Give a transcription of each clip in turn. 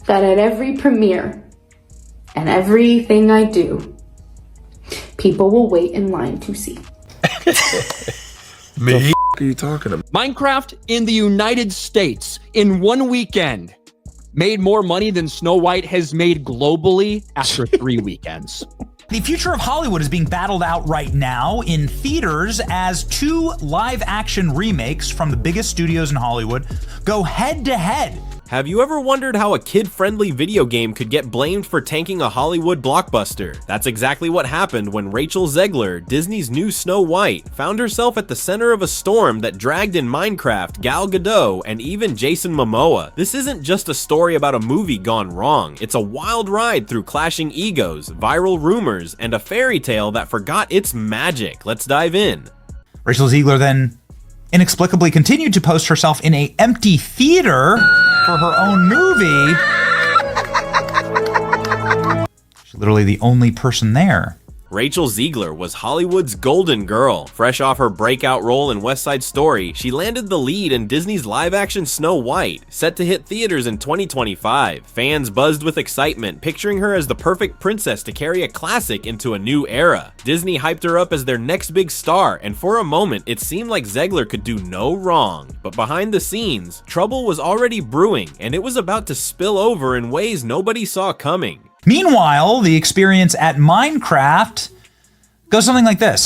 that at every premiere and everything I do, people will wait in line to see. Me? What are you talking about? Minecraft in the United States in one weekend made more money than Snow White has made globally after 3 weekends. The future of Hollywood is being battled out right now in theaters as 2 live-action remakes from the biggest studios in Hollywood go head-to-head. Have you ever wondered how a kid-friendly video game could get blamed for tanking a Hollywood blockbuster? That's exactly what happened when Rachel Zegler, Disney's new Snow White, found herself at the center of a storm that dragged in Minecraft, Gal Gadot, and even Jason Momoa. This isn't just a story about a movie gone wrong. It's a wild ride through clashing egos, viral rumors, and a fairy tale that forgot its magic. Let's dive in. Rachel Zegler then inexplicably continued to post herself in an empty theater for her own movie. She's literally the only person there. Rachel Zegler was Hollywood's golden girl. Fresh off her breakout role in West Side Story, she landed the lead in Disney's live-action Snow White, set to hit theaters in 2025. Fans buzzed with excitement, picturing her as the perfect princess to carry a classic into a new era. Disney hyped her up as their next big star, and for a moment, it seemed like Zegler could do no wrong. But behind the scenes, trouble was already brewing, and it was about to spill over in ways nobody saw coming. Meanwhile, the experience at Minecraft goes something like this.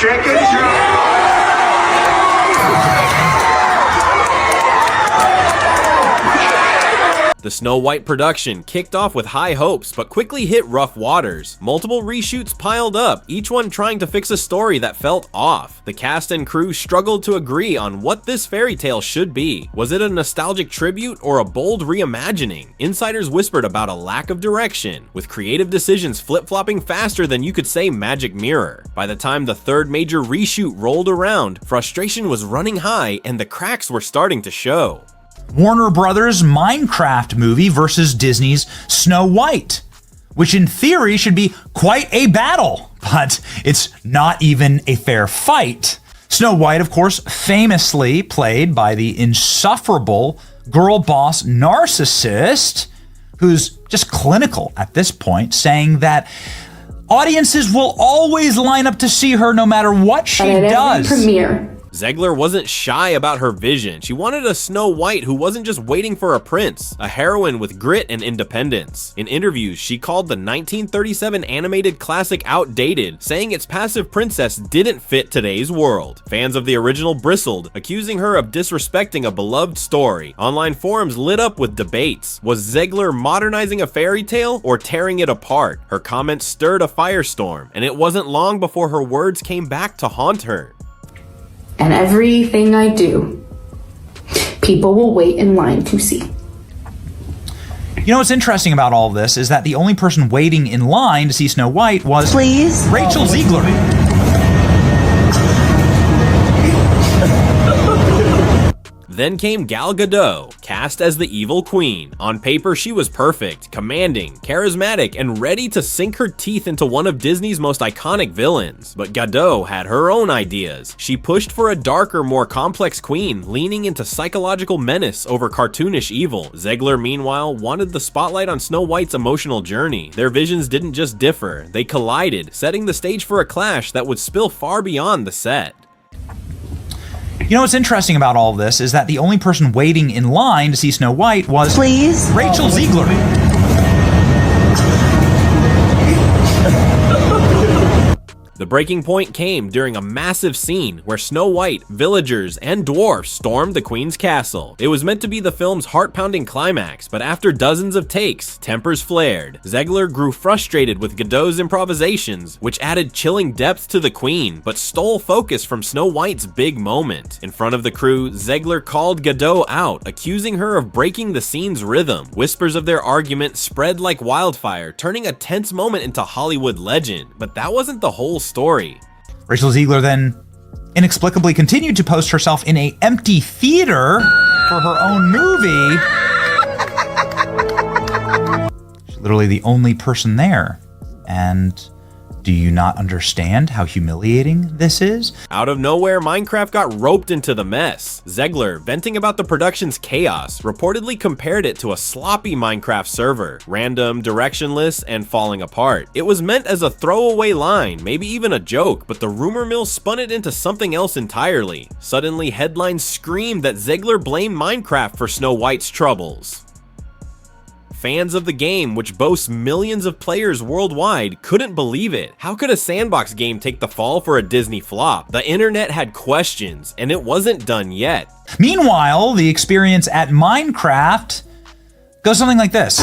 Chicken The Snow White production kicked off with high hopes, but quickly hit rough waters. Multiple reshoots piled up, each one trying to fix a story that felt off. The cast and crew struggled to agree on what this fairy tale should be. Was it a nostalgic tribute or a bold reimagining? Insiders whispered about a lack of direction, with creative decisions flip-flopping faster than you could say Magic Mirror. By the time the third major reshoot rolled around, frustration was running high and the cracks were starting to show. Warner Brothers' Minecraft movie versus Disney's Snow White, which in theory should be quite a battle, but it's not even a fair fight. Snow White, of course, famously played by the insufferable girl boss narcissist, who's just clinical at this point, saying that audiences will always line up to see her no matter what she does. Every premiere. Zegler wasn't shy about her vision. She wanted a Snow White who wasn't just waiting for a prince, a heroine with grit and independence. In interviews, she called the 1937 animated classic outdated, saying its passive princess didn't fit today's world. Fans of the original bristled, accusing her of disrespecting a beloved story. Online forums lit up with debates. Was Zegler modernizing a fairy tale or tearing it apart? Her comments stirred a firestorm, and it wasn't long before her words came back to haunt her. And everything I do, people will wait in line to see. You know what's interesting about all of this is that the only person waiting in line to see Snow White was Rachel Zegler. Then came Gal Gadot, cast as the evil queen. On paper, she was perfect, commanding, charismatic, and ready to sink her teeth into one of Disney's most iconic villains. But Gadot had her own ideas. She pushed for a darker, more complex queen, leaning into psychological menace over cartoonish evil. Zegler, meanwhile, wanted the spotlight on Snow White's emotional journey. Their visions didn't just differ, they collided, setting the stage for a clash that would spill far beyond the set. You know what's interesting about all of this is that the only person waiting in line to see Snow White was Rachel Zegler. The breaking point came during a massive scene where Snow White, villagers, and dwarfs stormed the queen's castle. It was meant to be the film's heart-pounding climax, but after dozens of takes, tempers flared. Zegler grew frustrated with Gadot's improvisations, which added chilling depth to the queen, but stole focus from Snow White's big moment. In front of the crew, Zegler called Gadot out, accusing her of breaking the scene's rhythm. Whispers of their argument spread like wildfire, turning a tense moment into Hollywood legend. But that wasn't the whole story. Rachel Zegler then inexplicably continued to post herself in an empty theater for her own movie. She's literally the only person there. And Do you not understand how humiliating this is? Out of nowhere, Minecraft got roped into the mess. Zegler, venting about the production's chaos, reportedly compared it to a sloppy Minecraft server, random, directionless, and falling apart. It was meant as a throwaway line, maybe even a joke, but the rumor mill spun it into something else entirely. Suddenly, headlines screamed that Zegler blamed Minecraft for Snow White's troubles. Fans of the game, which boasts millions of players worldwide, couldn't believe it. How could a sandbox game take the fall for a Disney flop? The internet had questions, and it wasn't done yet. Meanwhile, the experience at Minecraft goes something like this.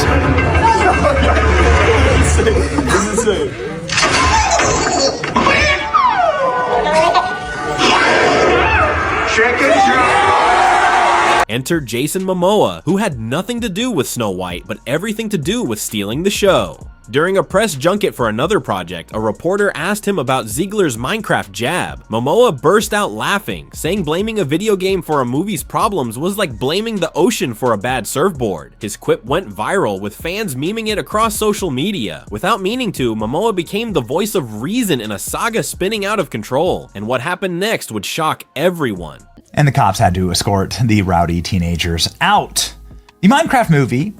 Enter Jason Momoa, who had nothing to do with Snow White, but everything to do with stealing the show. During a press junket for another project, a reporter asked him about Zegler's Minecraft jab. Momoa burst out laughing, saying blaming a video game for a movie's problems was like blaming the ocean for a bad surfboard. His quip went viral, with fans memeing it across social media. Without meaning to, Momoa became the voice of reason in a saga spinning out of control, and what happened next would shock everyone. And the cops had to escort the rowdy teenagers out. The Minecraft movie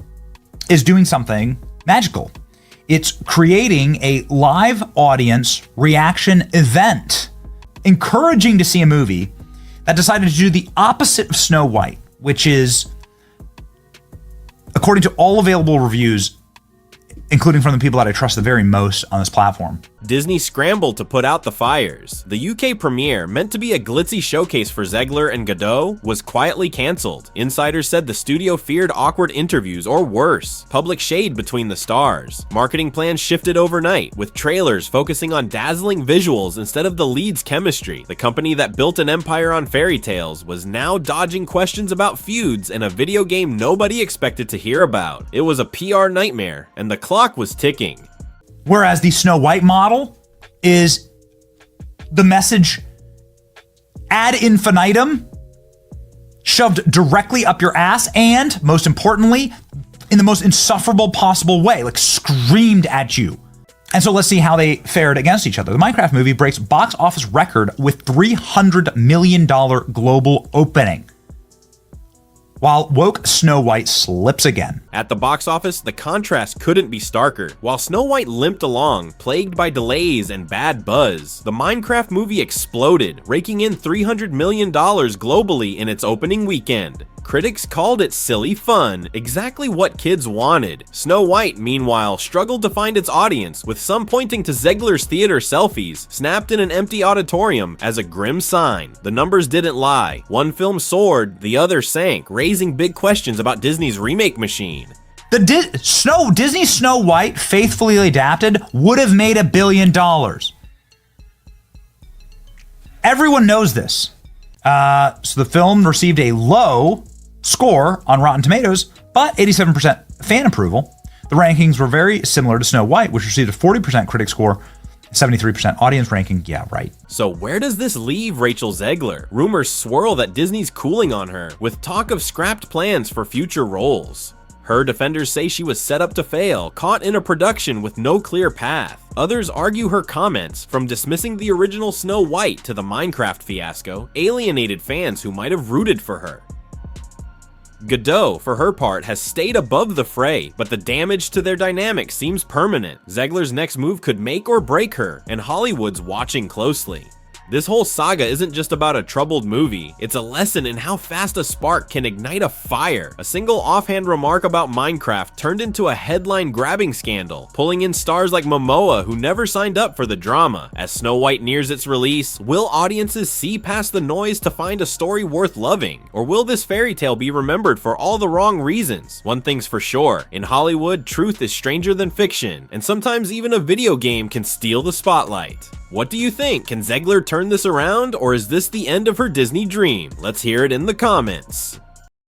is doing something magical. It's creating a live audience reaction event, encouraging to see a movie that decided to do the opposite of Snow White, which is, according to all available reviews, including from the people that I trust the very most on this platform, Disney scrambled to put out the fires. The UK premiere, meant to be a glitzy showcase for Zegler and Godot, was quietly cancelled. Insiders said the studio feared awkward interviews or worse, public shade between the stars. Marketing plans shifted overnight, with trailers focusing on dazzling visuals instead of the lead's chemistry. The company that built an empire on fairy tales was now dodging questions about feuds in a video game nobody expected to hear about. It was a PR nightmare, and the clock was ticking. Whereas the Snow White model is the message ad infinitum, shoved directly up your ass, and most importantly, in the most insufferable possible way, like screamed at you. And so let's see how they fared against each other. The Minecraft movie breaks box office record with $300 million global opening, while woke Snow White slips again. At the box office, the contrast couldn't be starker. While Snow White limped along, plagued by delays and bad buzz, the Minecraft movie exploded, raking in $300 million globally in its opening weekend. Critics called it silly fun, exactly what kids wanted. Snow White, meanwhile, struggled to find its audience, with some pointing to Zegler's theater selfies, snapped in an empty auditorium, as a grim sign. The numbers didn't lie. One film soared, the other sank, raising big questions about Disney's remake machine. The Disney Snow White, faithfully adapted, would have made $1 billion. Everyone knows this. So the film received a low score on Rotten Tomatoes, but 87% fan approval. The rankings were very similar to Snow White, which received a 40% critic score, 73% audience ranking. Yeah, right. So where does this leave Rachel Zegler? Rumors swirl that Disney's cooling on her, with talk of scrapped plans for future roles. Her defenders say she was set up to fail, caught in a production with no clear path. Others argue her comments, from dismissing the original Snow White to the Minecraft fiasco, alienated fans who might have rooted for her. Godot, for her part, has stayed above the fray, but the damage to their dynamic seems permanent. Zegler's next move could make or break her, and Hollywood's watching closely. This whole saga isn't just about a troubled movie, it's a lesson in how fast a spark can ignite a fire. A single offhand remark about Minecraft turned into a headline-grabbing scandal, pulling in stars like Momoa, who never signed up for the drama. As Snow White nears its release, will audiences see past the noise to find a story worth loving? Or will this fairy tale be remembered for all the wrong reasons? One thing's for sure, in Hollywood, truth is stranger than fiction, and sometimes even a video game can steal the spotlight. What do you think? Can Zegler turn this around, or is this the end of her Disney dream? Let's hear it in the comments.